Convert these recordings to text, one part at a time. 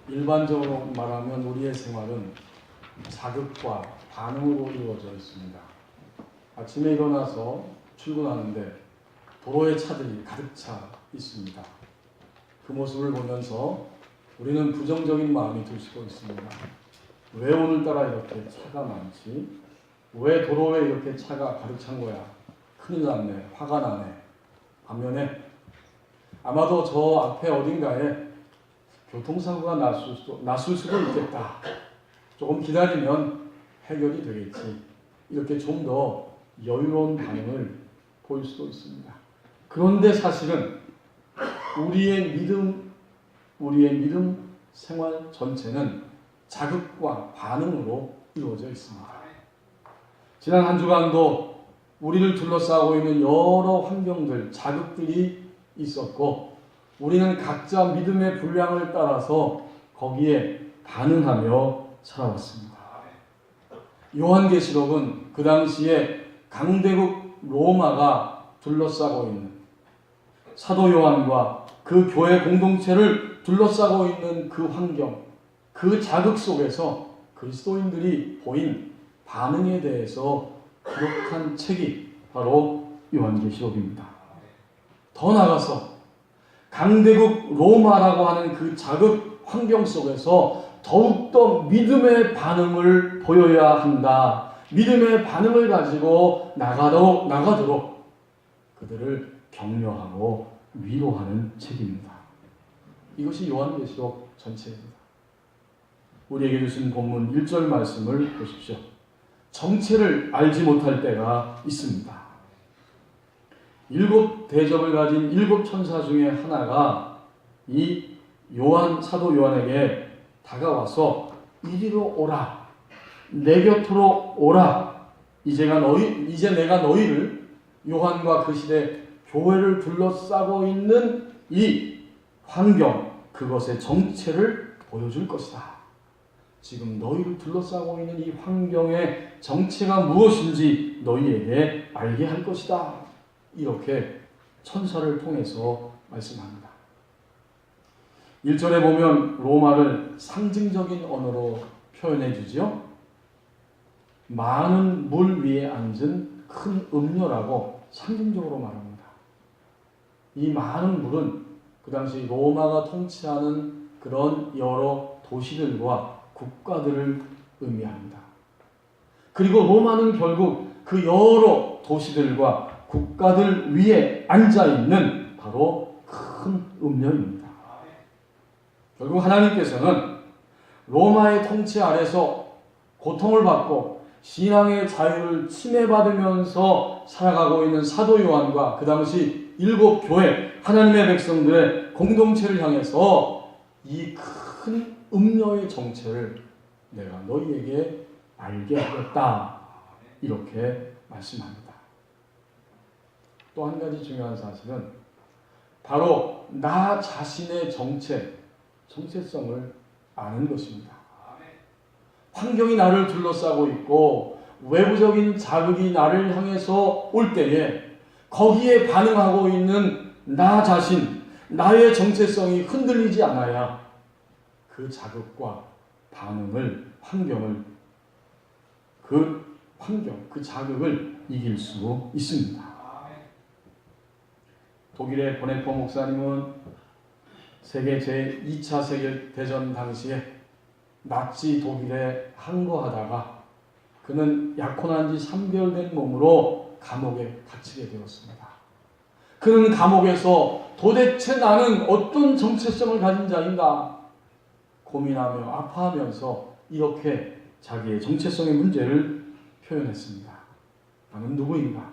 일반적으로 말하면 우리의 생활은 자극과 반응으로 이루어져 있습니다. 아침에 일어나서 출근하는데 도로에 차들이 가득 차 있습니다. 그 모습을 보면서 우리는 부정적인 마음이 들 수도 있습니다. 왜 오늘따라 이렇게 차가 많지? 왜 도로에 이렇게 차가 가득 찬 거야? 큰일 났네. 화가 나네. 반면에 아마도 저 앞에 어딘가에 교통사고가 났을 수도 있겠다. 조금 기다리면 해결이 되겠지. 이렇게 좀 더 여유로운 반응을 보일 수도 있습니다. 그런데 사실은 우리의 믿음 생활 전체는 자극과 반응으로 이루어져 있습니다. 지난 한 주간도 우리를 둘러싸고 있는 여러 환경들, 자극들이 있었고 우리는 각자 믿음의 분량을 따라서 거기에 반응하며 살아왔습니다. 요한계시록은 그 당시에 강대국 로마가 둘러싸고 있는 사도 요한과 그 교회 공동체를 둘러싸고 있는 그 환경, 그 자극 속에서 그리스도인들이 보인 반응에 대해서 기록한 책이 바로 요한계시록입니다. 더 나아가서 강대국 로마라고 하는 그 자극 환경 속에서 더욱더 믿음의 반응을 보여야 한다. 믿음의 반응을 가지고 나가도록 그들을 격려하고 위로하는 책입니다. 이것이 요한계시록 전체입니다. 우리에게 주신 본문 1절 말씀을 보십시오. 정체를 알지 못할 때가 있습니다. 7 대접을 가진 7 천사 중에 하나가 이 사도 요한에게 다가와서 이리로 오라. 내 곁으로 오라. 이제 내가 너희를 요한과 그 시대 교회를 둘러싸고 있는 이 환경, 그것의 정체를 보여줄 것이다. 지금 너희를 둘러싸고 있는 이 환경의 정체가 무엇인지 너희에게 알게 할 것이다. 이렇게 천사를 통해서 말씀합니다. 1절에 보면 로마를 상징적인 언어로 표현해 주죠. 많은 물 위에 앉은 큰 음료라고 상징적으로 말합니다. 이 많은 물은 그 당시 로마가 통치하는 그런 여러 도시들과 국가들을 의미합니다. 그리고 로마는 결국 그 여러 도시들과 국가들 위에 앉아있는 바로 큰 음료입니다. 결국 하나님께서는 로마의 통치 아래서 고통을 받고 신앙의 자유를 침해받으면서 살아가고 있는 사도 요한과 그 당시 7 교회 하나님의 백성들의 공동체를 향해서 이 큰 음료의 정체를 내가 너희에게 알게 하겠다. 이렇게 말씀합니다. 또 한 가지 중요한 사실은 바로 나 자신의 정체성을 아는 것입니다. 환경이 나를 둘러싸고 있고 외부적인 자극이 나를 향해서 올 때에 거기에 반응하고 있는 나 자신, 나의 정체성이 흔들리지 않아야 그 자극과 반응을, 그 자극을 이길 수 있습니다. 독일의 보네포 목사님은 세계 제2차 세계대전 당시에 나치 독일에 항거하다가 그는 약혼한 지 3개월 된 몸으로 감옥에 갇히게 되었습니다. 그는 감옥에서 도대체 나는 어떤 정체성을 가진 자인가 고민하며 아파하면서 이렇게 자기의 정체성의 문제를 표현했습니다. 나는 누구인가?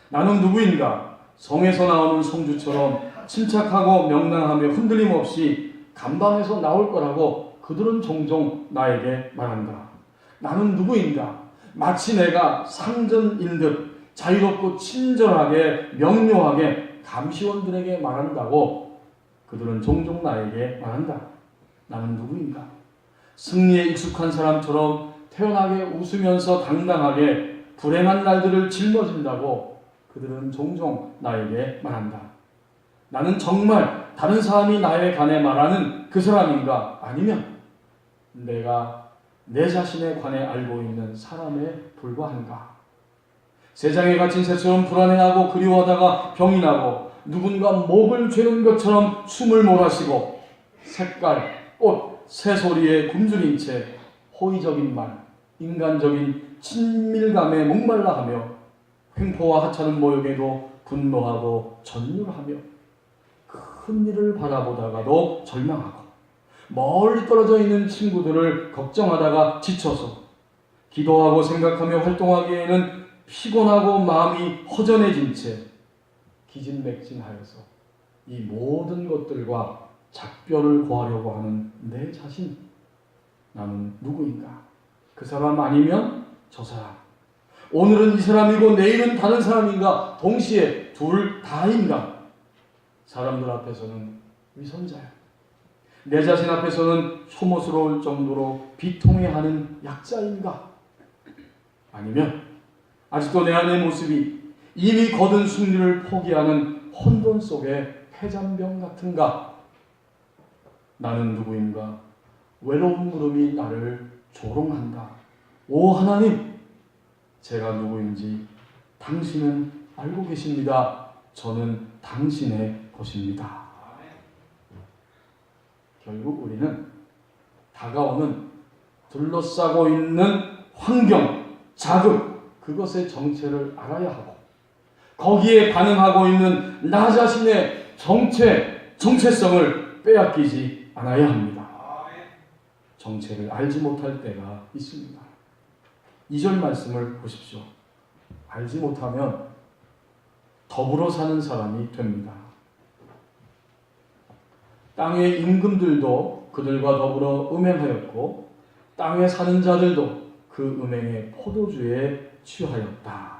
나는 누구인가? 성에서 나오는 성주처럼 침착하고 명랑하며 흔들림 없이 감방에서 나올 거라고 그들은 종종 나에게 말한다. 나는 누구인가? 마치 내가 상전인 듯 자유롭고 친절하게 명료하게 감시원들에게 말한다고 그들은 종종 나에게 말한다. 나는 누구인가? 승리에 익숙한 사람처럼 태연하게 웃으면서 당당하게 불행한 날들을 짊어진다고 그들은 종종 나에게 말한다. 나는 정말 다른 사람이 나에 관해 말하는 그 사람인가? 아니면 내가 내 자신에 관해 알고 있는 사람에 불과한가? 세상에 갇힌 새처럼 불안해하고 그리워하다가 병이 나고 누군가 목을 죄는 것처럼 숨을 몰아쉬고 색깔, 꽃, 새소리에 굶주린 채 호의적인 말, 인간적인 친밀감에 목말라 하며 횡포와 하찮은 모욕에도 분노하고 전율하며 큰 일을 바라보다가도 절망하고 멀리 떨어져 있는 친구들을 걱정하다가 지쳐서 기도하고 생각하며 활동하기에는 피곤하고 마음이 허전해진 채 기진맥진하여서 이 모든 것들과 작별을 구하려고 하는 내 자신, 나는 누구인가? 그 사람 아니면 저 사람, 오늘은 이 사람이고 내일은 다른 사람인가? 동시에 둘 다인가? 사람들 앞에서는 위선자야, 내 자신 앞에서는 혐오스러울 정도로 비통해하는 약자인가? 아니면 아직도 내 안의 모습이 이미 거둔 승리를 포기하는 혼돈 속의 폐잔병 같은가? 나는 누구인가? 외로운 물음이 나를 조롱한다. 오 하나님, 제가 누구인지 당신은 알고 계십니다. 저는 당신의 것입니다. 결국 우리는 다가오는 둘러싸고 있는 환경, 자극, 그것의 정체를 알아야 하고 거기에 반응하고 있는 나 자신의 정체성을 빼앗기지 않아야 합니다. 정체를 알지 못할 때가 있습니다. 2절 말씀을 보십시오. 알지 못하면 더불어 사는 사람이 됩니다. 땅의 임금들도 그들과 더불어 음행하였고 땅에 사는 자들도 그 음행의 포도주에 취하였다.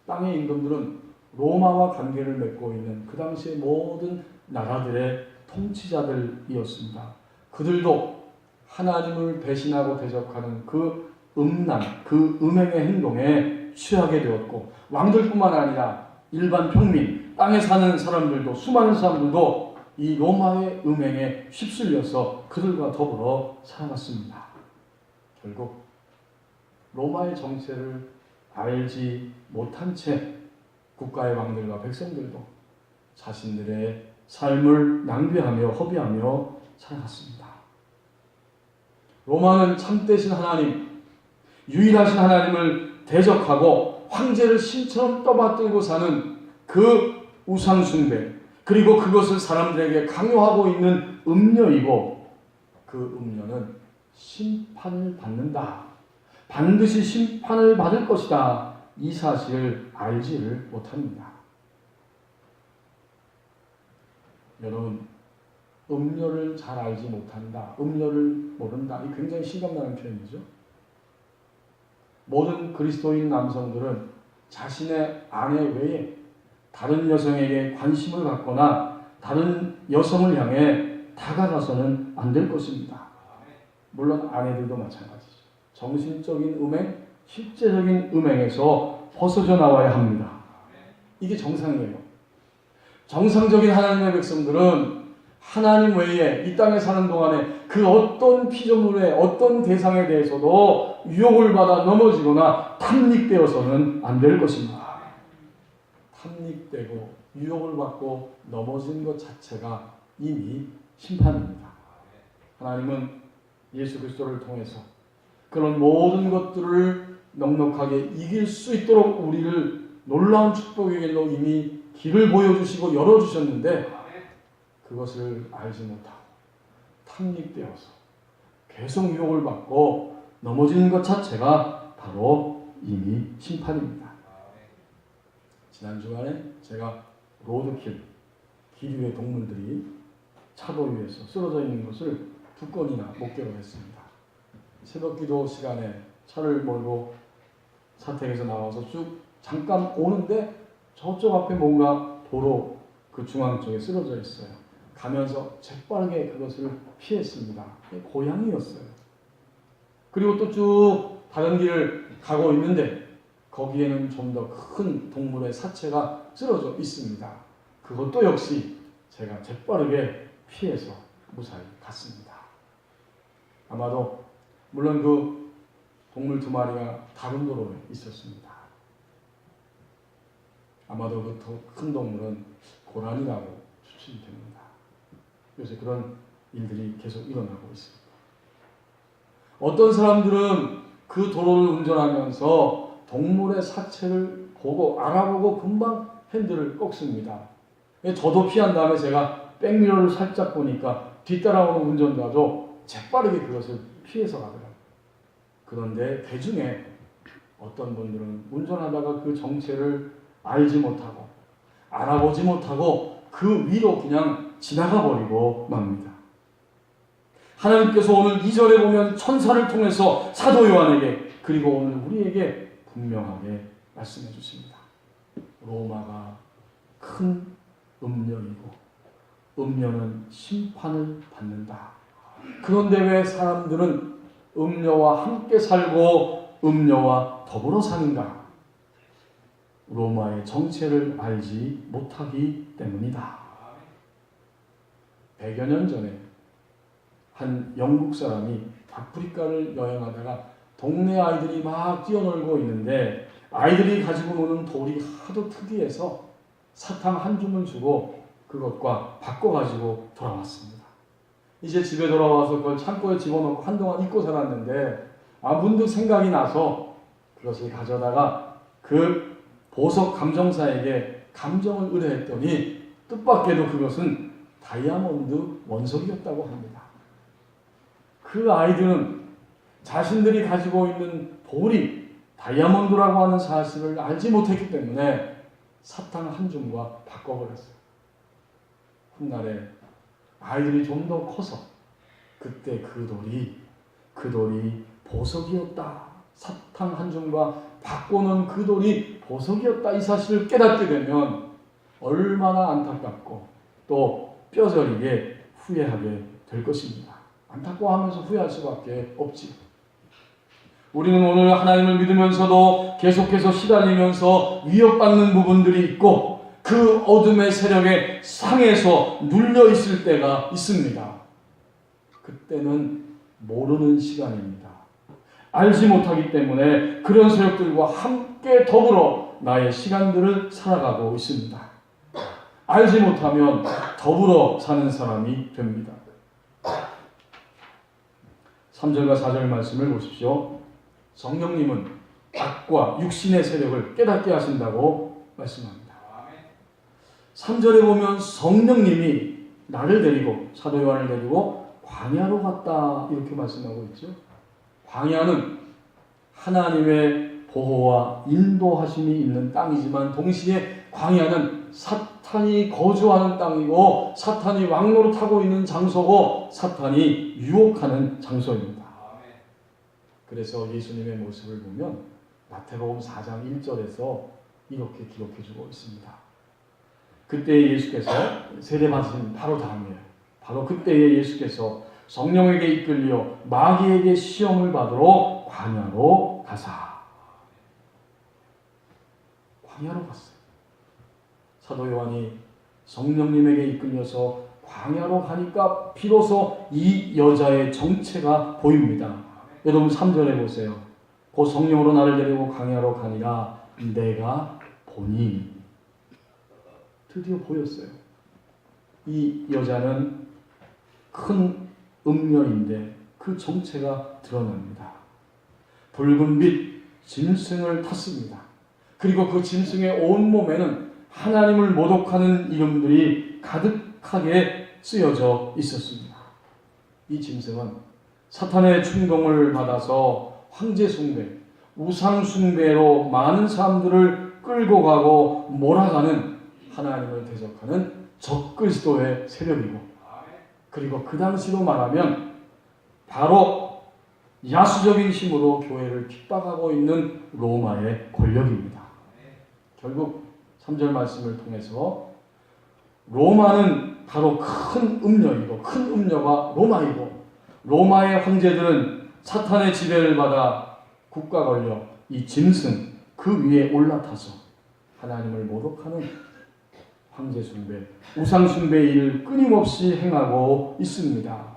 땅의 임금들은 로마와 관계를 맺고 있는 그 당시의 모든 나라들의 통치자들이었습니다. 그들도 하나님을 배신하고 대적하는 그 음란, 그 음행의 행동에 취하게 되었고 왕들뿐만 아니라 일반 평민, 땅에 사는 사람들도, 수많은 사람들도 이 로마의 음행에 휩쓸려서 그들과 더불어 살아갔습니다. 결국 로마의 정체를 알지 못한 채 국가의 왕들과 백성들도 자신들의 삶을 낭비하며 허비하며 살아갔습니다. 로마는 참되신 하나님, 유일하신 하나님을 대적하고 황제를 신처럼 떠받들고 사는 그 우상 숭배, 그리고 그것을 사람들에게 강요하고 있는 음녀이고 그 음녀는 심판을 받는다. 반드시 심판을 받을 것이다. 이 사실을 알지를 못합니다. 여러분, 음료를 잘 알지 못한다, 음료를 모른다, 이 굉장히 실감나는 표현이죠. 모든 그리스도인 남성들은 자신의 아내 외에 다른 여성에게 관심을 갖거나 다른 여성을 향해 다가가서는 안 될 것입니다. 물론 아내들도 마찬가지죠. 정신적인 음행, 실제적인 음행에서 벗어져 나와야 합니다. 이게 정상이에요. 정상적인 하나님의 백성들은 하나님 외에 이 땅에 사는 동안에 그 어떤 피조물의 어떤 대상에 대해서도 유혹을 받아 넘어지거나 탐닉되어서는 안 될 것입니다. 탐닉되고 유혹을 받고 넘어진 것 자체가 이미 심판입니다. 하나님은 예수 그리스도를 통해서 그런 모든 것들을 넉넉하게 이길 수 있도록 우리를 놀라운 축복의 길로 이미 길을 보여주시고 열어주셨는데 그것을 알지 못하고 탐닉되어서 계속 유혹을 받고 넘어지는 것 자체가 바로 이미 심판입니다. 지난 주간에 제가 로드킬, 길 위의 동물들이 차도 위에서 쓰러져 있는 것을 2건이나 목격을 했습니다. 새벽 기도 시간에 차를 몰고 사택에서 나와서 쭉 잠깐 오는데 저쪽 앞에 뭔가 도로 그 중앙 쪽에 쓰러져 있어요. 가면서 재빠르게 그것을 피했습니다. 고양이였어요. 그리고 또 쭉 다른 길을 가고 있는데 거기에는 좀 더 큰 동물의 사체가 쓰러져 있습니다. 그것도 역시 제가 재빠르게 피해서 무사히 갔습니다. 아마도 물론 그 동물 2마리가 다른 도로에 있었습니다. 아마도 그 더 큰 동물은 고라니라고 추측이 됩니다. 요새 그런 일들이 계속 일어나고 있습니다. 어떤 사람들은 그 도로를 운전하면서 동물의 사체를 보고 알아보고 금방 핸들을 꺾습니다. 저도 피한 다음에 제가 백미러를 살짝 보니까 뒤따라오는 운전자도 재빠르게 그것을 피해서 가더라고요. 그런데 대중에 어떤 분들은 운전하다가 그 정체를 알지 못하고 알아보지 못하고 그 위로 그냥 지나가 버리고 맙니다. 하나님께서 오늘 2절에 보면 천사를 통해서 사도 요한에게 그리고 오늘 우리에게 분명하게 말씀해 주십니다. 로마가 큰 음녀이고 음녀는 심판을 받는다. 그런데 왜 사람들은 음녀와 함께 살고 음녀와 더불어 사는가? 로마의 정체를 알지 못하기 때문이다. 100여 년 전에 한 영국 사람이 아프리카를 여행하다가 동네 아이들이 막 뛰어놀고 있는데 아이들이 가지고 노는 돌이 하도 특이해서 사탕 한 줌을 주고 그것과 바꿔가지고 돌아왔습니다. 이제 집에 돌아와서 그걸 창고에 집어넣고 한동안 잊고 살았는데 문득 생각이 나서 그것을 가져다가 그 보석 감정사에게 감정을 의뢰했더니 뜻밖에도 그것은 다이아몬드 원석이었다고 합니다. 그 아이들은 자신들이 가지고 있는 돌이 다이아몬드라고 하는 사실을 알지 못했기 때문에 사탕 한 줌과 바꿔버렸어요. 훗날에 아이들이 좀 더 커서 그때 그 돌이 보석이었다. 사탕 한 줌과 바꾸는 그 돌이 보석이었다. 이 사실을 깨닫게 되면 얼마나 안타깝고 또 뼈저리게 후회하게 될 것입니다. 안타까워하면서 후회할 수밖에 없지. 우리는 오늘 하나님을 믿으면서도 계속해서 시달리면서 위협받는 부분들이 있고 그 어둠의 세력에 상해서 눌려 있을 때가 있습니다. 그때는 모르는 시간입니다. 알지 못하기 때문에 그런 세력들과 함께 더불어 나의 시간들을 살아가고 있습니다. 알지 못하면 더불어 사는 사람이 됩니다. 3절과 4절 말씀을 보십시오. 성령님은 악과 육신의 세력을 깨닫게 하신다고 말씀합니다. 3절에 보면 성령님이 나를 데리고 사도 요한을 데리고 광야로 갔다 이렇게 말씀하고 있죠. 광야는 하나님의 보호와 인도하심이 있는 땅이지만 동시에 광야는 사탄이 거주하는 땅이고 사탄이 왕노릇하고 있는 장소고 사탄이 유혹하는 장소입니다. 그래서 예수님의 모습을 보면 마태복음 4장 1절에서 이렇게 기록해 주고 있습니다. 그때 예수께서 세례받으신 바로 다음이에요. 바로 그때에 예수께서 성령에게 이끌려 마귀에게 시험을 받으러 광야로 가사. 광야로 갔어요. 사도 요한이 성령님에게 이끌려서 광야로 가니까 비로소 이 여자의 정체가 보입니다. 여러분 3절에 보세요. 곧 성령으로 나를 데리고 광야로 가니라 내가 보니. 드디어 보였어요. 이 여자는 큰 음녀인데 그 정체가 드러납니다. 붉은 빛 짐승을 탔습니다. 그리고 그 짐승의 온몸에는 하나님을 모독하는 이름들이 가득하게 쓰여져 있었습니다. 이 짐승은 사탄의 충동을 받아서 황제 숭배, 우상 숭배로 많은 사람들을 끌고 가고 몰아가는 하나님을 대적하는 적그리스도의 세력이고 그리고 그 당시로 말하면 바로 야수적인 힘으로 교회를 핍박하고 있는 로마의 권력입니다. 결국 3절 말씀을 통해서 로마는 바로 큰 음녀이고 큰 음녀가 로마이고 로마의 황제들은 사탄의 지배를 받아 국가 권력, 이 짐승 그 위에 올라타서 하나님을 모독하는 황제 숭배, 우상 숭배 일을 끊임없이 행하고 있습니다.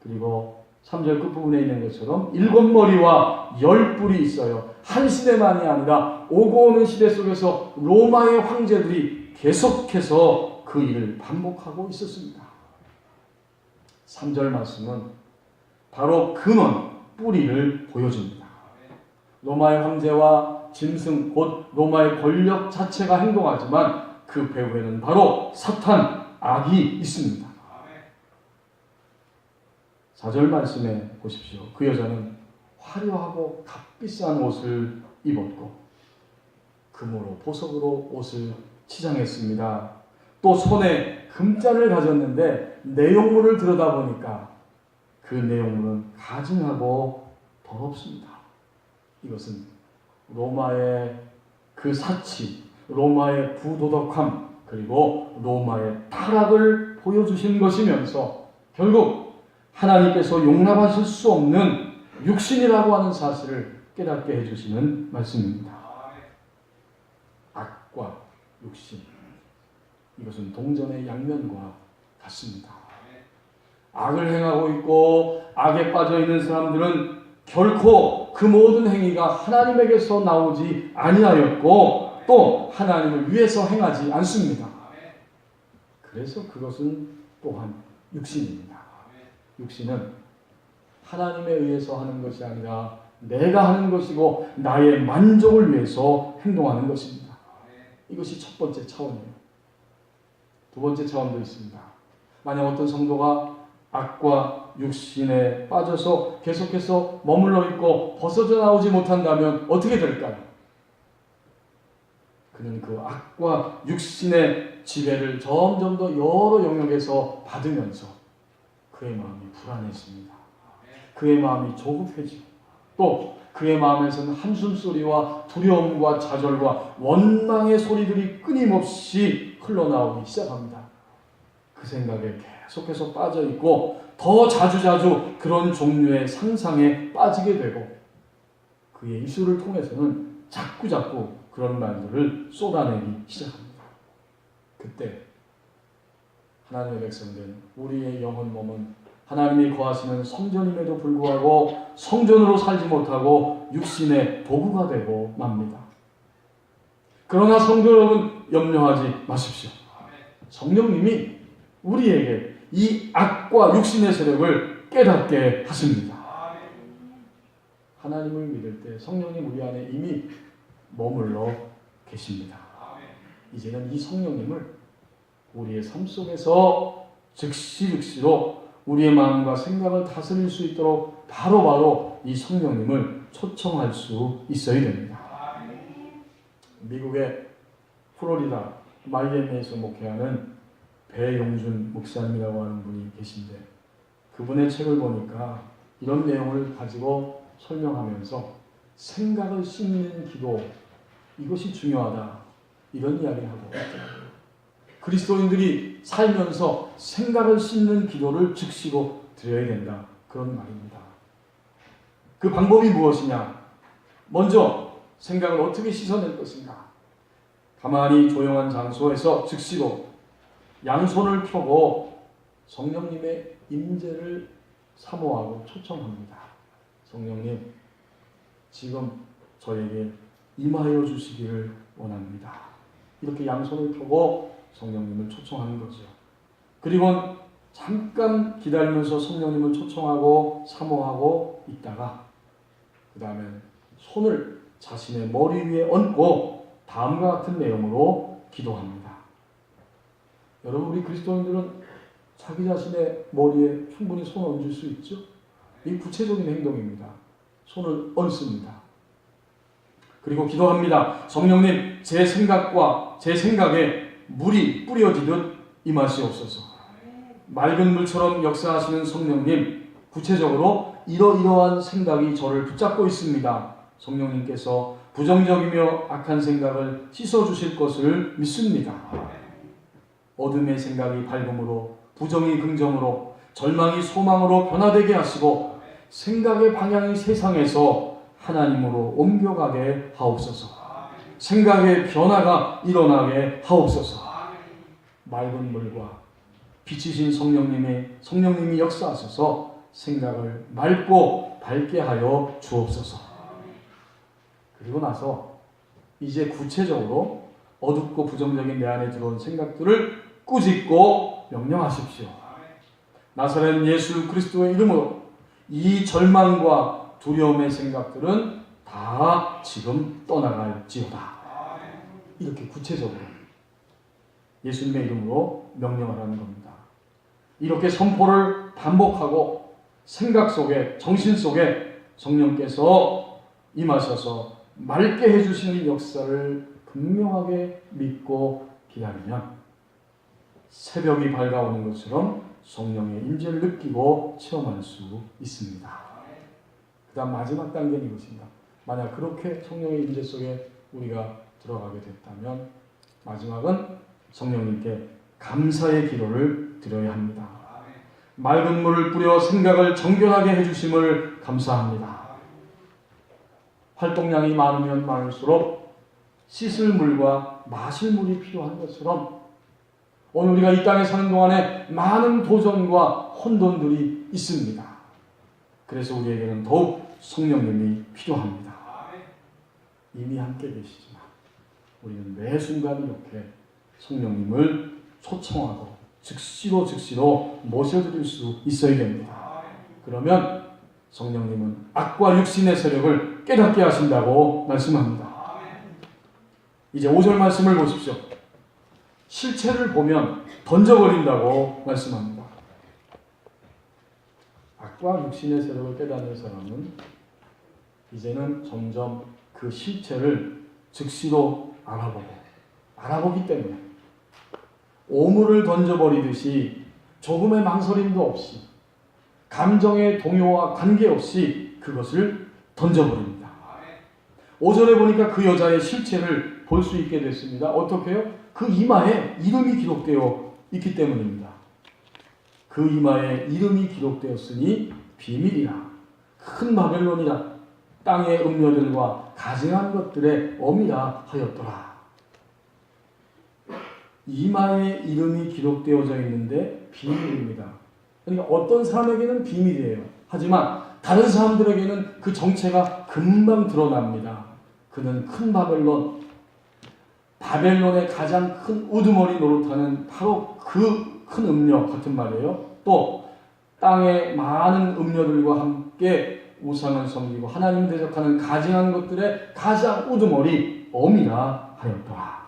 그리고 3절 끝부분에 있는 것처럼 7머리와 10뿔이 있어요. 한 시대만이 아니라 오고 오는 시대 속에서 로마의 황제들이 계속해서 그 일을 반복하고 있었습니다. 3절 말씀은 바로 근원, 뿌리를 보여줍니다. 로마의 황제와 짐승, 곧 로마의 권력 자체가 행동하지만 그 배후에는 바로 사탄, 악이 있습니다. 4절 말씀에 보십시오. 그 여자는 화려하고 값비싼 옷을 입었고 금으로 보석으로 옷을 치장했습니다. 또 손에 금잔을 가졌는데 내용물을 들여다보니까 그 내용물은 가증하고 더럽습니다. 이것은 로마의 그 사치, 로마의 부도덕함, 그리고 로마의 타락을 보여주신 것이면서 결국 하나님께서 용납하실 수 없는 육신이라고 하는 사실을 깨닫게 해주시는 말씀입니다. 악과 육신, 이것은 동전의 양면과 같습니다. 악을 행하고 있고 악에 빠져 있는 사람들은 결코 그 모든 행위가 하나님에게서 나오지 아니하였고 또 하나님을 위해서 행하지 않습니다. 그래서 그것은 또한 육신입니다. 육신은 하나님에 의해서 하는 것이 아니라 내가 하는 것이고 나의 만족을 위해서 행동하는 것입니다. 이것이 첫 번째 차원이에요. 두 번째 차원도 있습니다. 만약 어떤 성도가 악과 육신에 빠져서 계속해서 머물러 있고 벗어져 나오지 못한다면 어떻게 될까요? 그는 그 악과 육신의 지배를 점점 더 여러 영역에서 받으면서 그의 마음이 불안해집니다. 그의 마음이 조급해지고 또 그의 마음에서는 한숨소리와 두려움과 좌절과 원망의 소리들이 끊임없이 흘러나오기 시작합니다. 그 생각에 계속해서 빠져있고 더 자주자주 그런 종류의 상상에 빠지게 되고 그의 입술을 통해서는 자꾸자꾸 그런 말들을 쏟아내기 시작합니다. 그때 하나님의 백성된 우리의 영혼 몸은 하나님이 거하시는 성전임에도 불구하고 성전으로 살지 못하고 육신의 도구가 되고 맙니다. 그러나 성도 여러분 염려하지 마십시오. 성령님이 우리에게 이 악과 육신의 세력을 깨닫게 하십니다. 하나님을 믿을 때 성령님 우리 안에 이미 머물러 계십니다. 이제는 이 성령님을 우리의 삶 속에서 즉시로 우리의 마음과 생각을 다스릴 수 있도록 바로바로 이 성령님을 초청할 수 있어야 됩니다. 미국의 플로리다 마이애미에서 목회하는 배용준 목사님이라고 하는 분이 계신데 그분의 책을 보니까 이런 내용을 가지고 설명하면서 생각을 씻는 기도, 이것이 중요하다, 이런 이야기를 하고 있더라고요. 그리스도인들이 살면서 생각을 씻는 기도를 즉시로 드려야 된다, 그런 말입니다. 그 방법이 무엇이냐? 먼저 생각을 어떻게 씻어낼 것인가? 가만히 조용한 장소에서 즉시로 양손을 펴고 성령님의 임재를 사모하고 초청합니다. 성령님, 지금 저에게 임하여 주시기를 원합니다. 이렇게 양손을 펴고 성령님을 초청하는 거죠. 그리고 잠깐 기다리면서 성령님을 초청하고 사모하고 있다가 그 다음에 손을 자신의 머리 위에 얹고 다음과 같은 내용으로 기도합니다. 여러분, 우리 그리스도인들은 자기 자신의 머리에 충분히 손을 얹을 수 있죠? 이 구체적인 행동입니다. 손을 얹습니다. 그리고 기도합니다. 성령님, 제 생각과 제 생각에 물이 뿌려지듯 임하시옵소서. 맑은 물처럼 역사하시는 성령님, 구체적으로 이러이러한 생각이 저를 붙잡고 있습니다. 성령님께서 부정적이며 악한 생각을 씻어주실 것을 믿습니다. 어둠의 생각이 밝음으로, 부정이 긍정으로, 절망이 소망으로 변화되게 하시고 생각의 방향이 세상에서 하나님으로 옮겨가게 하옵소서. 생각의 변화가 일어나게 하옵소서. 맑은 물과 빛이신 성령님이 역사하셔서 생각을 맑고 밝게 하여 주옵소서. 그리고 나서 이제 구체적으로 어둡고 부정적인 내 안에 들어온 생각들을 꾸짖고 명령하십시오. 나사렛 예수 그리스도의 이름으로 이 절망과 두려움의 생각들은 다 지금 떠나갈지어다. 이렇게 구체적으로 예수님의 이름으로 명령하라는 겁니다. 이렇게 선포를 반복하고 생각 속에, 정신 속에 성령께서 임하셔서 맑게 해주시는 역사를 분명하게 믿고 기다리면 새벽이 밝아오는 것처럼 성령의 임재를 느끼고 체험할 수 있습니다. 그 다음 마지막 단계는 이것입니다. 만약 그렇게 성령의 임재 속에 우리가 들어가게 됐다면 마지막은 성령님께 감사의 기도를 드려야 합니다. 맑은 물을 뿌려 생각을 정결하게 해주심을 감사합니다. 활동량이 많으면 많을수록 씻을 물과 마실 물이 필요한 것처럼 오늘 우리가 이 땅에 사는 동안에 많은 도전과 혼돈들이 있습니다. 그래서 우리에게는 더욱 성령님이 필요합니다. 이미 함께 계시지만 우리는 매 순간 이렇게 성령님을 초청하고 즉시로 모셔드릴 수 있어야 됩니다. 그러면 성령님은 악과 육신의 세력을 깨닫게 하신다고 말씀합니다. 이제 5절 말씀을 보십시오. 실체를 보면 던져버린다고 말씀합니다. 악과 육신의 세력을 깨닫는 사람은 이제는 점점 그 실체를 즉시로 알아보기 때문에 오물을 던져버리듯이 조금의 망설임도 없이 감정의 동요와 관계없이 그것을 던져버립니다. 5절에 보니까 그 여자의 실체를 볼 수 있게 됐습니다. 어떻게 해요? 그 이마에 이름이 기록되어 있기 때문입니다. 그 이마에 이름이 기록되었으니 비밀이라 큰 바벨론이라 땅의 음녀들과 가증한 것들의 어미라 하였더라. 이마에 이름이 기록되어져 있는데 비밀입니다. 그러니까 어떤 사람에게는 비밀이에요. 하지만 다른 사람들에게는 그 정체가 금방 드러납니다. 그는 큰 바벨론의 가장 큰 우두머리 노릇하는 바로 그 큰 음녀 같은 말이에요. 또 땅의 많은 음녀들과 함께 우상을 섬기고 하나님 대적하는 가증한 것들의 가장 우두머리 어미라 하였더라.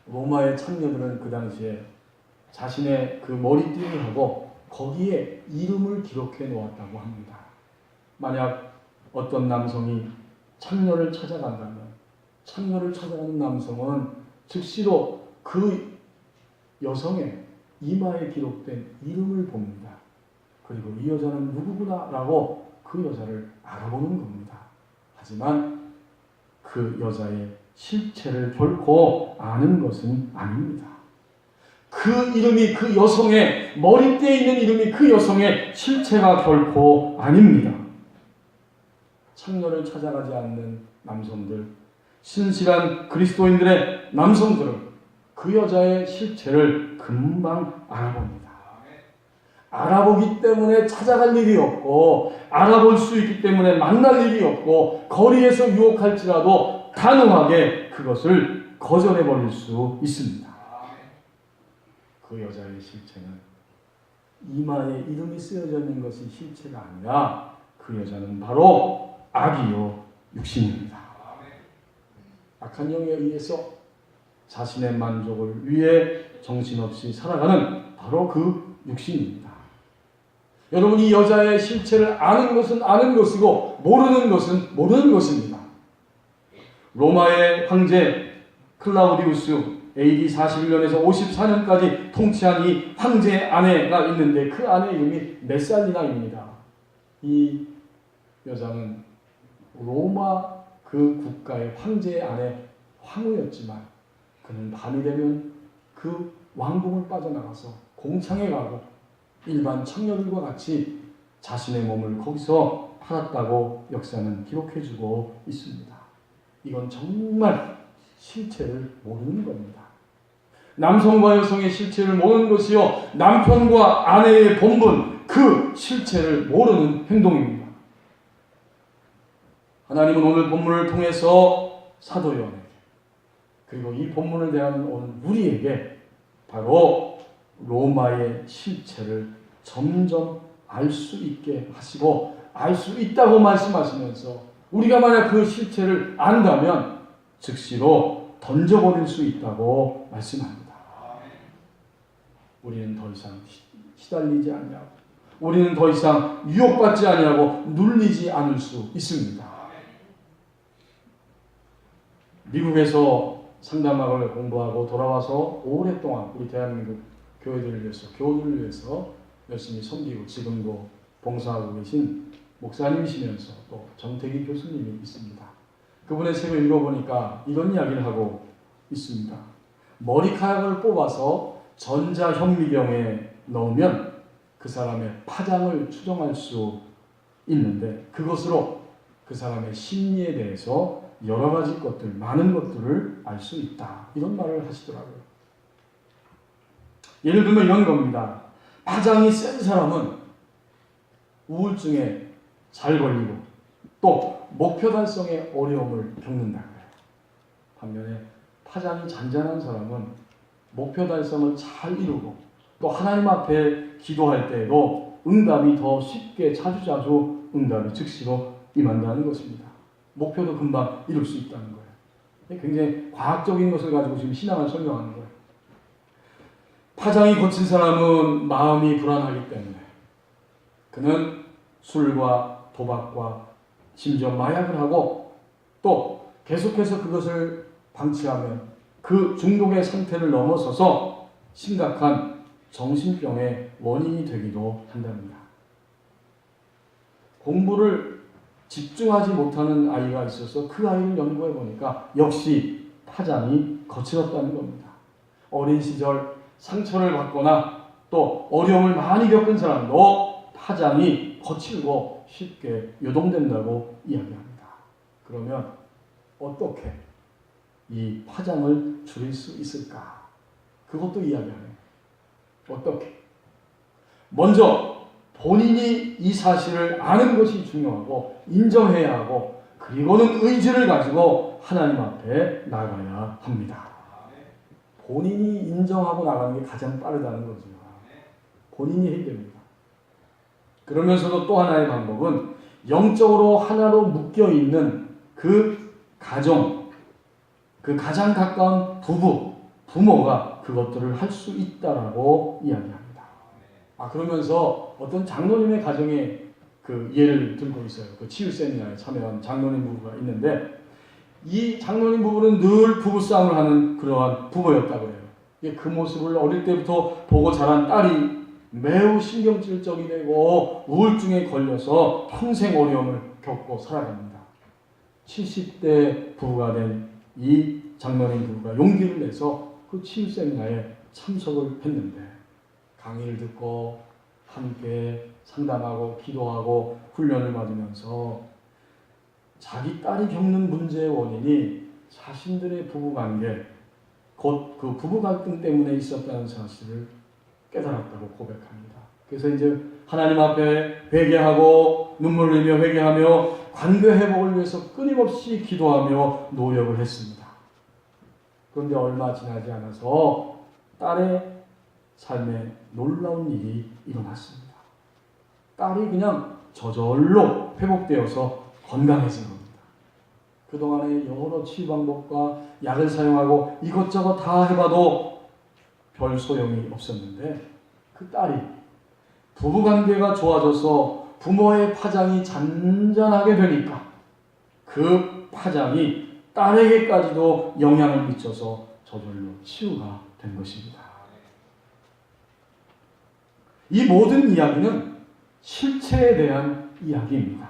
로마의 창녀들은 그 당시에 자신의 그 머리띠를 하고 거기에 이름을 기록해 놓았다고 합니다. 만약 어떤 남성이 창녀를 찾아간다면 창녀를 찾아가는 남성은 즉시로 그 여성의 이마에 기록된 이름을 봅니다. 그리고 이 여자는 누구구나라고 그 여자를 알아보는 겁니다. 하지만 그 여자의 실체를 결코 아는 것은 아닙니다. 그 이름이 그 여성의 머리띠에 있는 이름이 그 여성의 실체가 결코 아닙니다. 창녀를 찾아가지 않는 남성들, 신실한 그리스도인들의 남성들은 그 여자의 실체를 금방 알아봅니다. 알아보기 때문에 찾아갈 일이 없고 알아볼 수 있기 때문에 만날 일이 없고 거리에서 유혹할지라도 단호하게 그것을 거절해버릴 수 있습니다. 그 여자의 실체는 이마에 이름이 쓰여져 있는 것이 실체가 아니라 그 여자는 바로 악이요 육신입니다. 악한 영에 의해서 자신의 만족을 위해 정신없이 살아가는 바로 그 육신입니다. 여러분, 이 여자의 실체를 아는 것은 아는 것이고 모르는 것은 모르는 것입니다. 로마의 황제 클라우디우스 AD 41년에서 54년까지 통치한 이 황제의 아내가 있는데 그 아내 이름이 메살리나입니다. 이 여자는 로마 그 국가의 황제의 아내 황후였지만 그는 밤이 되면 그 왕궁을 빠져나가서 공창에 가고 일반 청년들과 같이 자신의 몸을 거기서 팔았다고 역사는 기록해주고 있습니다. 이건 정말 실체를 모르는 겁니다. 남성과 여성의 실체를 모르는 것이요, 남편과 아내의 본분, 그 실체를 모르는 행동입니다. 하나님은 오늘 본문을 통해서 사도 요한에게, 그리고 이 본문을 대하는 오늘 우리에게 바로 로마의 실체를 점점 알 수 있게 하시고, 알 수 있다고 말씀하시면서 우리가 만약 그 실체를 안다면 즉시로 던져버릴 수 있다고 말씀합니다. 우리는 더 이상 시달리지 않냐고, 우리는 더 이상 유혹받지 않냐고 눌리지 않을 수 있습니다. 미국에서 상담학을 공부하고 돌아와서 오랫동안 우리 대한민국 교회들을 위해서, 교우들을 위해서 열심히 섬기고 지금도 봉사하고 계신 목사님이시면서 또 정태기 교수님이 있습니다. 그분의 책을 읽어보니까 이런 이야기를 하고 있습니다. 머리카락을 뽑아서 전자현미경에 넣으면 그 사람의 파장을 추정할 수 있는데, 그것으로 그 사람의 심리에 대해서 여러 가지 것들, 많은 것들을 알 수 있다. 이런 말을 하시더라고요. 예를 들면 이런 겁니다. 파장이 센 사람은 우울증에 잘 걸리고 또 목표 달성에 어려움을 겪는다고요. 반면에 파장이 잔잔한 사람은 목표 달성을 잘 이루고 또 하나님 앞에 기도할 때에도 응답이 더 쉽게 자주자주 응답이 즉시로 임한다는 것입니다. 목표도 금방 이룰 수 있다는 거예요. 굉장히 과학적인 것을 가지고 지금 신앙을 설명하는 거예요. 파장이 거친 사람은 마음이 불안하기 때문에 그는 술과 도박과 심지어 마약을 하고 또 계속해서 그것을 방치하면 그 중독의 상태를 넘어서서 심각한 정신병의 원인이 되기도 한답니다. 공부를 집중하지 못하는 아이가 있어서 그 아이를 연구해 보니까 역시 파장이 거칠었다는 겁니다. 어린 시절 상처를 받거나 또 어려움을 많이 겪은 사람도 파장이 거칠고 쉽게 요동된다고 이야기합니다. 그러면 어떻게 이 파장을 줄일 수 있을까? 그것도 이야기하네요. 어떻게? 먼저 본인이 이 사실을 아는 것이 중요하고 인정해야 하고, 그리고는 의지를 가지고 하나님 앞에 나가야 합니다. 본인이 인정하고 나가는 게 가장 빠르다는 거죠. 본인이 해야 됩니다. 그러면서도 또 하나의 방법은 영적으로 하나로 묶여있는 그 가정, 그 가장 가까운 부모가 그것들을 할 수 있다라고 이야기합니다. 그러면서 어떤 장로님의 가정에 그 예를 들고 있어요. 그 치유 세미나에 참여한 장로님 부부가 있는데, 이 장로님 부부는 늘 부부싸움을 하는 그러한 부부였다고 해요. 그 모습을 어릴 때부터 보고 자란 딸이 매우 신경질적이 되고 우울증에 걸려서 평생 어려움을 겪고 살아갑니다. 70대 부부가 된 이 장로님 부부가 용기를 내서 그 치유 세미나에 참석을 했는데, 강의를 듣고 함께 상담하고 기도하고 훈련을 받으면서 자기 딸이 겪는 문제의 원인이 자신들의 부부관계, 곧 그 부부 갈등 때문에 있었다는 사실을 깨달았다고 고백합니다. 그래서 이제 하나님 앞에 회개하고 눈물을 흘리며 회개하며 관계 회복을 위해서 끊임없이 기도하며 노력을 했습니다. 그런데 얼마 지나지 않아서 딸의 삶에 놀라운 일이 일어났습니다. 딸이 그냥 저절로 회복되어서 건강해진 겁니다. 그동안에 여러 치유 방법과 약을 사용하고 이것저것 다 해봐도 별 소용이 없었는데, 그 딸이 부부관계가 좋아져서 부모의 파장이 잔잔하게 되니까 그 파장이 딸에게까지도 영향을 미쳐서 저절로 치유가 된 것입니다. 이 모든 이야기는 실체에 대한 이야기입니다.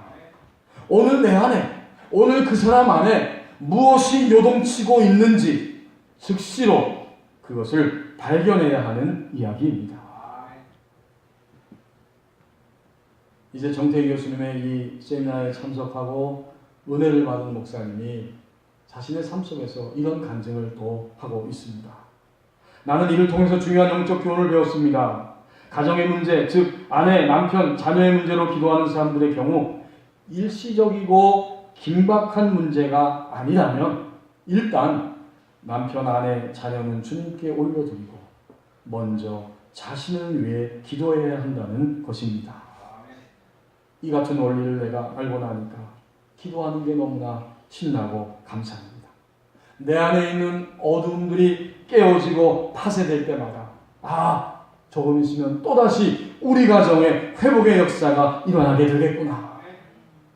오늘 내 안에, 오늘 그 사람 안에 무엇이 요동치고 있는지 즉시로 그것을 발견해야 하는 이야기입니다. 이제 정태기 교수님의 이 세미나에 참석하고 은혜를 받은 목사님이 자신의 삶 속에서 이런 간증을 또 하고 있습니다. 나는 이를 통해서 중요한 영적 교훈을 배웠습니다. 가정의 문제, 즉 아내, 남편, 자녀의 문제로 기도하는 사람들의 경우 일시적이고 긴박한 문제가 아니라면 일단 남편, 아내, 자녀는 주님께 올려드리고 먼저 자신을 위해 기도해야 한다는 것입니다. 이 같은 원리를 내가 알고 나니까 기도하는 게 너무나 신나고 감사합니다. 내 안에 있는 어두움들이 깨어지고 파쇄될 때마다 조금 있으면 또다시 우리 가정에 회복의 역사가 일어나게 되겠구나.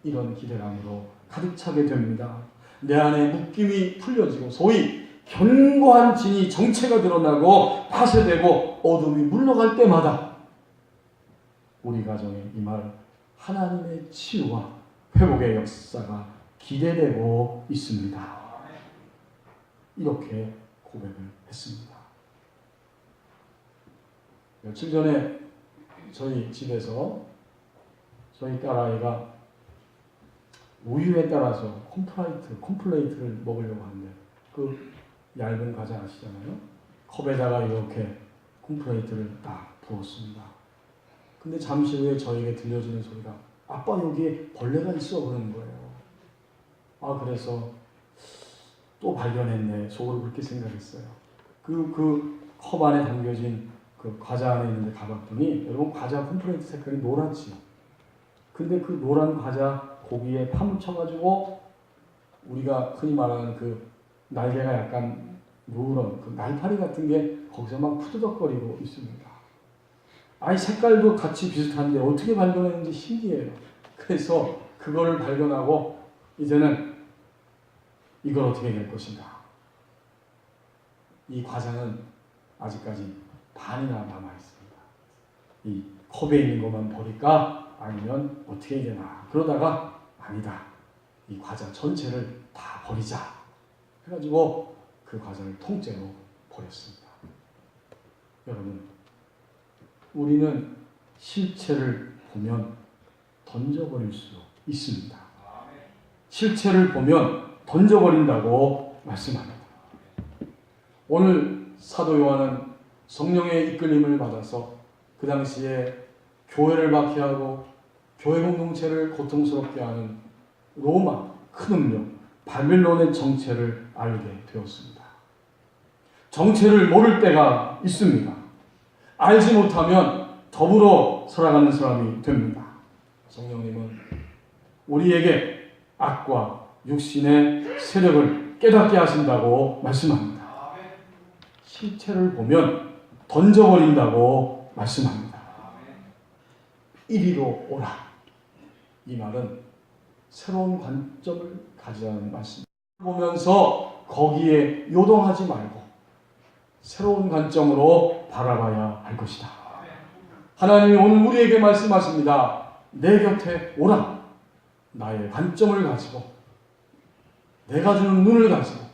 이런 기대감으로 가득 차게 됩니다. 내 안에 묶임이 풀려지고 소위 견고한 진이 정체가 드러나고 파쇄되고 어둠이 물러갈 때마다 우리 가정에 임할 하나님의 치유와 회복의 역사가 기대되고 있습니다. 이렇게 고백을 했습니다. 며칠 전에 저희 집에서 저희 딸아이가 우유에 따라서 콘플레이트를 먹으려고 하는데 그 얇은 과자 아시잖아요? 컵에다가 이렇게 콘플레이트를 딱 부었습니다. 근데 잠시 후에 저에게 들려주는 소리가 아빠 여기에 벌레가 있어 그러는 거예요. 그래서 또 발견했네. 속으로 그렇게 생각했어요. 그 컵 안에 담겨진 그 과자 안에 있는데 가봤더니 여러분 과자 콘플레이트 색깔이 노랗지. 근데 그 노란 과자 고기에 파묻혀가지고 우리가 흔히 말하는 그 날개가 약간 누런 그 날파리 같은 게 거기서 막 푸드덕거리고 있습니다. 색깔도 같이 비슷한데 어떻게 발견했는지 신기해요. 그래서 그거를 발견하고 이제는 이걸 어떻게 될 것인가. 이 과자는 아직까지 반이나 남아있습니다. 이 컵에 있는 것만 버릴까? 아니면 어떻게 해야 되나. 그러다가 아니다. 이 과자 전체를 다 버리자. 해가지고 그 과자를 통째로 버렸습니다. 여러분, 우리는 실체를 보면 던져버릴 수 있습니다. 실체를 보면 던져버린다고 말씀합니다. 오늘 사도 요한은 성령의 이끌림을 받아서 그 당시에 교회를 박해하고 교회 공동체를 고통스럽게 하는 로마 큰 음력 바빌론의 정체를 알게 되었습니다. 정체를 모를 때가 있습니다. 알지 못하면 더불어 살아가는 사람이 됩니다. 성령님은 우리에게 악과 육신의 세력을 깨닫게 하신다고 말씀합니다. 실체를 보면 던져버린다고 말씀합니다. 이리로 오라. 이 말은 새로운 관점을 가지라는 말씀입니다. 보면서 거기에 요동하지 말고 새로운 관점으로 바라봐야 할 것이다. 하나님이 오늘 우리에게 말씀하십니다. 내 곁에 오라. 나의 관점을 가지고 내가 주는 눈을 가지고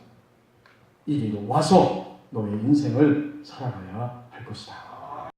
이리로 와서 너의 인생을 살아가야 할 것이다.